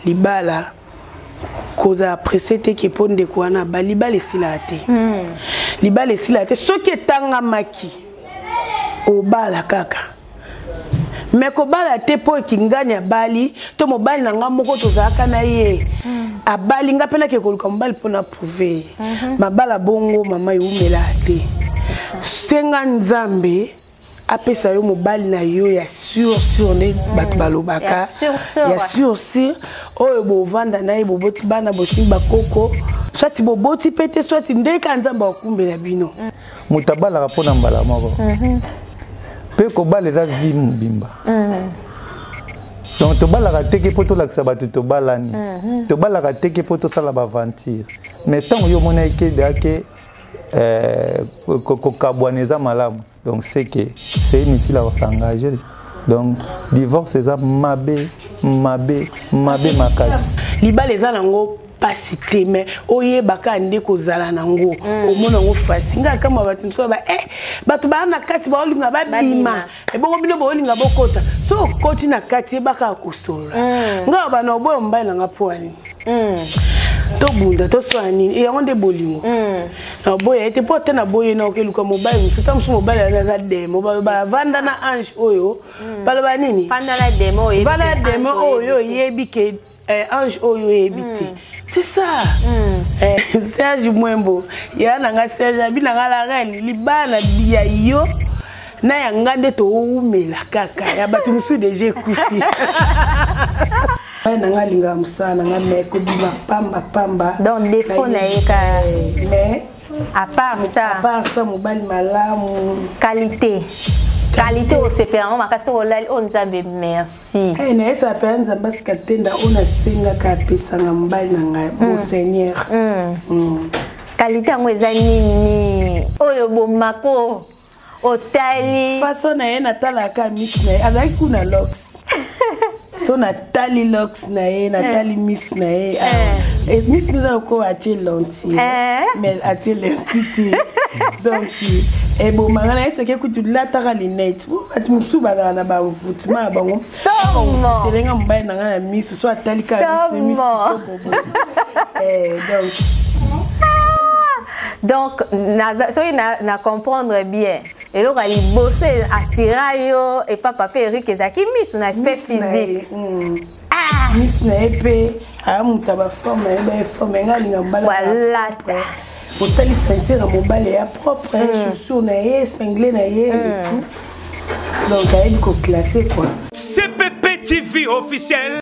libala koza presete ke ponde kwana ba libala silate libala silate soki tanga maki obala kaka mais ko bala te po kinganya bali to mobali na ngamoko to zaka na ye abali ngapela ke koluka mobali pona prouver mabala bongo mama yumela te senga nzambe apesa yo mobali na yo ya sur ne bat balobaka ya sur oyo bovanda na ye boboti bana bosi bakoko soit boboti pete soit ndeka nzamba okumbela bino mutabala pona mbala moko pe ko bala za vie mbimba donc to bala teke poto lakisa bato to balani to bala teke poto tala ba aventure mais tant yo mona ke dake kokabwaneza malamu donc c'est que c'est inutile à s'engager donc divorce c'est mabe makasi libala eza nango pasi te mais oye baka nde kozala nango omona ngo fasi nga kama bato mso ba bato ba na kati ba olinga ba bima e bongo bino ba olinga bokota so koti na kati baka kosola nga ba no boyo mbali nga poani to bunda to swani e yango nde bolingo na boye ete pote na boye na okeluka mobile mfuta mso mobile na demo ba vanda na ange oyo bala ba nini vanda na demo oyo bala demo oyo yebi ke ange oyo yebi te c'est ça Serge Mwembo ya nanga Serge abinanga la reine libana biya yo na yanga nde to umela kaka ya batu musu deje kufi nanga linga musana nga meko bima pamba donc défaut na yeka mais à part ça mobali malamu qualité au CPA makasi olali on nzambe merci na esa pe nzambe sikatenda ona senga ka pesa nga mobali nanga bon seigneur qualité ngo eza nini oyo bomako otali façon na ye natala ka miss na azaki kuna locks so natali locks na ye natali miss na ye miss nous ko atie lentille mais atie lentille donc et bon mangana ese ke kutu lataka lunette ati musuba na ba voutement bango telenga mbaye na miss so atali ka miss donc na comprendre bien et là il bosser attirayo et papa Eric ezaki miss na aspect physique miss na épée mutaba forme ba forme ngalinga mbala voilà otali sentir mobile ya propre chaussure na ye cinglé na ye donc aide ko classer quoi CPP TV officiel.